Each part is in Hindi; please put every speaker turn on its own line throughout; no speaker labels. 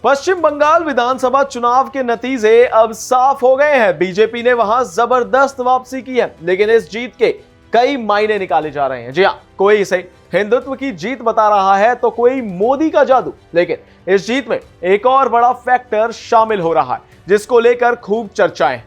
पश्चिम बंगाल विधानसभा चुनाव के नतीजे अब साफ हो गए हैं। बीजेपी ने वहां जबरदस्त वापसी की है, लेकिन इस जीत के कई मायने निकाले जा रहे हैं। जी हां, कोई इसे हिंदुत्व की जीत बता रहा है तो कोई मोदी का जादू। लेकिन इस जीत में एक और बड़ा फैक्टर शामिल हो रहा है, जिसको लेकर खूब चर्चाएं।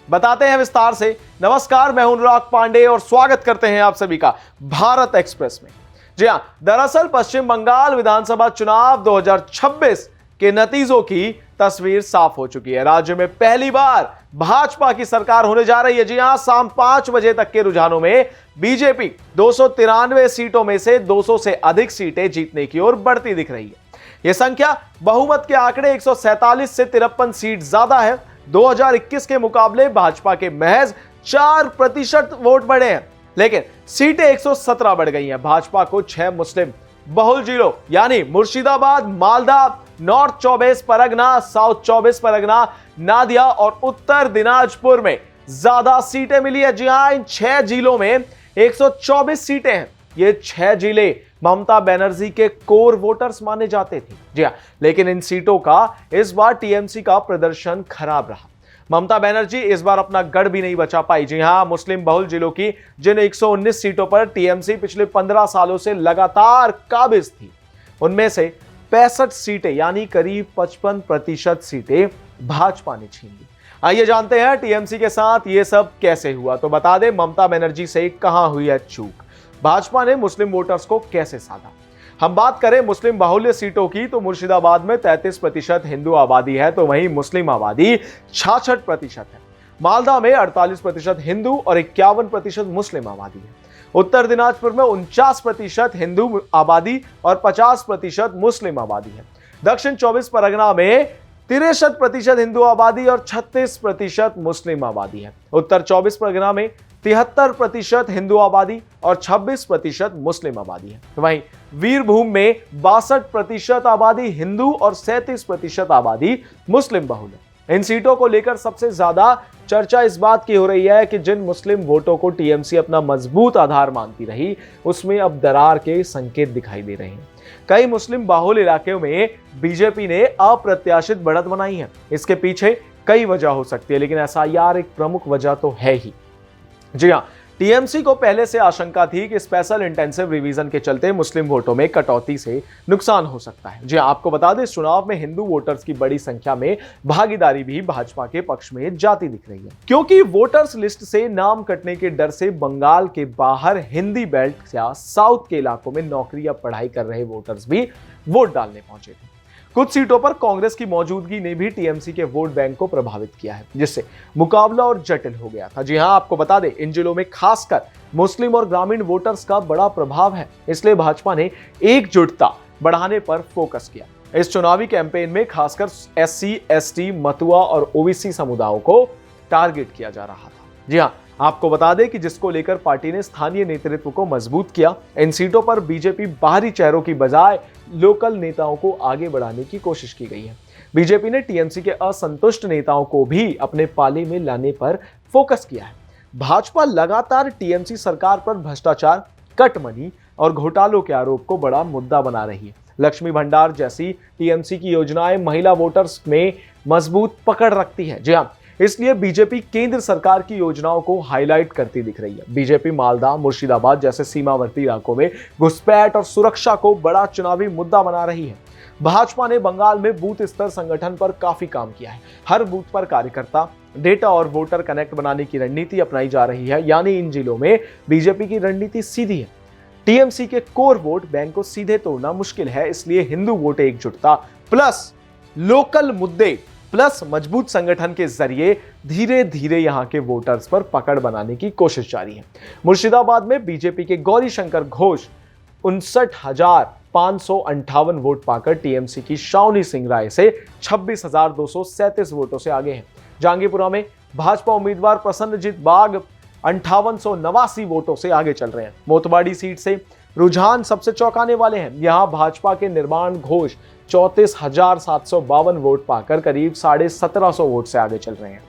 बताते हैं विस्तार से। नमस्कार, मैं हूं अनुराग पांडे और स्वागत करते हैं आप सभी का भारत एक्सप्रेस में। जी हां, दरअसल पश्चिम बंगाल विधानसभा चुनाव 2026 के नतीजों की तस्वीर साफ हो चुकी है। राज्य में पहली बार भाजपा की सरकार होने जा रही है। जी हां, शाम 5 बजे तक के रुझानों में बीजेपी 293 सीटों में से 200 से अधिक सीटें जीतने की ओर बढ़ती दिख रही है। यह संख्या बहुमत के आंकड़े 147 से 53 सीट ज्यादा है। 2021 के मुकाबले भाजपा के महज 4% वोट बढ़े हैं, लेकिन सीटें 117 बढ़ गई हैं। भाजपा को 6 मुस्लिम बहुल जिलों यानी मुर्शिदाबाद, मालदा, नॉर्थ 24 परगना, साउथ 24 परगना, नादिया और उत्तर दिनाजपुर में ज्यादा सीटें मिली है। जी हां, इन 6 जिलों में 124 सीटें हैं। ये 6 जिले ममता बनर्जी के कोर वोटर्स माने जाते थे। जी हां, लेकिन इन सीटों का इस बार टीएमसी का प्रदर्शन खराब रहा। ममता बनर्जी इस बार अपना गढ़ भी नहीं बचा पाई। जी हां, मुस्लिम बहुल जिलों की जिन 119 सीटों पर टीएमसी पिछले 15 सालों से लगातार काबिज थी, उनमें से 65 सीटें यानी करीब 55% सीटें भाजपा ने छीन ली। आइए जानते हैं टीएमसी के साथ ये सब कैसे हुआ। तो बता दें, ममता बनर्जी से कहां हुई है चूक, भाजपा ने मुस्लिम वोटर्स को कैसे साधा। हम बात करें मुस्लिम बाहुल्य सीटों की तो मुर्शिदाबाद में 33% हिंदू आबादी है, तो वहीं मुस्लिम आबादी 66% है। मालदा में 48% हिंदू और 51% मुस्लिम आबादी है। उत्तर दिनाजपुर में 49% हिंदू आबादी और 50% मुस्लिम आबादी है। दक्षिण 24 परगना में 63% हिंदू आबादी और 36% मुस्लिम आबादी है। उत्तर 24 परगना में 73% हिंदू आबादी और 26% मुस्लिम आबादी है। वहीं वीरभूम में 62% आबादी हिंदू और 37% आबादी मुस्लिम बहुल है। इन सीटों को लेकर सबसे ज्यादा चर्चा इस बात की हो रही है कि जिन मुस्लिम वोटों को टीएमसी अपना मजबूत आधार मानती रही, उसमें अब दरार के संकेत दिखाई दे रहे हैं। कई मुस्लिम बाहुल इलाकों में बीजेपी ने अप्रत्याशित बढ़त बनाई है। इसके पीछे कई वजह हो सकती है, लेकिन एसआईआर एक प्रमुख वजह तो है ही। जी हां, टीएमसी को पहले से आशंका थी कि स्पेशल इंटेंसिव रिवीजन के चलते मुस्लिम वोटों में कटौती से नुकसान हो सकता है। जी हां, आपको बता दें, इस चुनाव में हिंदू वोटर्स की बड़ी संख्या में भागीदारी भी भाजपा के पक्ष में जाती दिख रही है, क्योंकि वोटर्स लिस्ट से नाम कटने के डर से बंगाल के बाहर हिंदी बेल्ट या साउथ के इलाकों में नौकरी या पढ़ाई कर रहे वोटर्स भी वोट डालने पहुंचे थे। कुछ सीटों पर कांग्रेस की मौजूदगी ने भी टीएमसी के वोट बैंक को प्रभावित किया है, जिससे मुकाबला और जटिल हो गया था। जी हां, आपको बता दें, इन जिलों में खासकर मुस्लिम और ग्रामीण वोटर्स का बड़ा प्रभाव है, इसलिए भाजपा ने एकजुटता बढ़ाने पर फोकस किया। इस चुनावी कैंपेन में खासकर एससी, एसटी, मतुआ और ओबीसी समुदायों को टारगेट किया जा रहा था। जी हां, आपको बता दें कि जिसको लेकर पार्टी ने स्थानीय नेतृत्व को मजबूत किया। इन सीटों पर बीजेपी बाहरी चेहरों की बजाय लोकल नेताओं को आगे बढ़ाने की कोशिश की गई है। बीजेपी ने टीएमसी के असंतुष्ट नेताओं को भी अपने पाले में लाने पर फोकस किया है। भाजपा लगातार टीएमसी सरकार पर भ्रष्टाचार, कट मनी और घोटालों के आरोप को बड़ा मुद्दा बना रही है। लक्ष्मी भंडार जैसी टीएमसी की योजनाएं महिला वोटर्स में मजबूत पकड़ रखती है। जी हां, इसलिए बीजेपी केंद्र सरकार की योजनाओं को हाईलाइट करती दिख रही है। बीजेपी मालदा, मुर्शिदाबाद जैसे सीमावर्ती इलाकों में घुसपैठ और सुरक्षा को बड़ा चुनावी मुद्दा बना रही है। भाजपा ने बंगाल में बूथ स्तर संगठन पर काफी काम किया है। हर बूथ पर कार्यकर्ता, डेटा और वोटर कनेक्ट बनाने की रणनीति अपनाई जा रही है। यानी इन जिलों में बीजेपी की रणनीति सीधी है। टीएमसी के कोर वोट बैंक को सीधे तोड़ना मुश्किल है, इसलिए हिंदू वोट एकजुटता प्लस लोकल मुद्दे प्लस मजबूत संगठन के जरिए धीरे धीरे यहां के वोटर्स पर पकड़ बनाने की कोशिश जारी है। मुर्शिदाबाद में बीजेपी के गौरी शंकर घोष 59,558 वोट पाकर टीएमसी की शावनी सिंह राय से 26,237 वोटों से आगे हैं। जहांगीरपुरा में भाजपा उम्मीदवार प्रसन्नजीत बाग 5889 वोटों से आगे चल रहे हैं। मोतबाड़ी सीट से रुझान सबसे चौंकाने वाले हैं। यहां भाजपा के निर्माण घोष 34,752 वोट पाकर करीब 1750 वोट से आगे चल रहे हैं।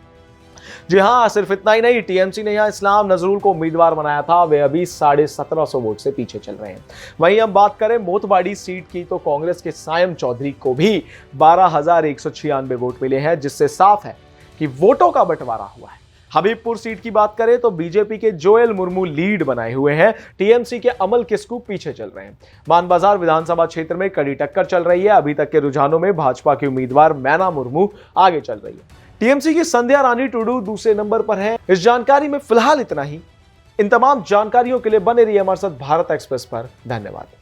जी हां, सिर्फ इतना ही नहीं, टीएमसी ने यहां इस्लाम नजरुल को उम्मीदवार बनाया था। वे अभी 1750 वोट से पीछे चल रहे हैं। वहीं हम बात करें मोतवाड़ी सीट की, तो कांग्रेस के सायम चौधरी को भी 12,196 वोट मिले हैं, जिससे साफ है कि वोटों का बंटवारा हुआ है। हबीबपुर सीट की बात करें तो बीजेपी के जोएल मुर्मू लीड बनाए हुए हैं, टीएमसी के अमल किस्कू पीछे चल रहे हैं। मानबाजार विधानसभा क्षेत्र में कड़ी टक्कर चल रही है। अभी तक के रुझानों में भाजपा की उम्मीदवार मैना मुर्मू आगे चल रही है। टीएमसी की संध्या रानी टुडू दूसरे नंबर पर है। इस जानकारी में फिलहाल इतना ही। इन तमाम जानकारियों के लिए बने रहिए हमारे साथ भारत एक्सप्रेस पर। धन्यवाद।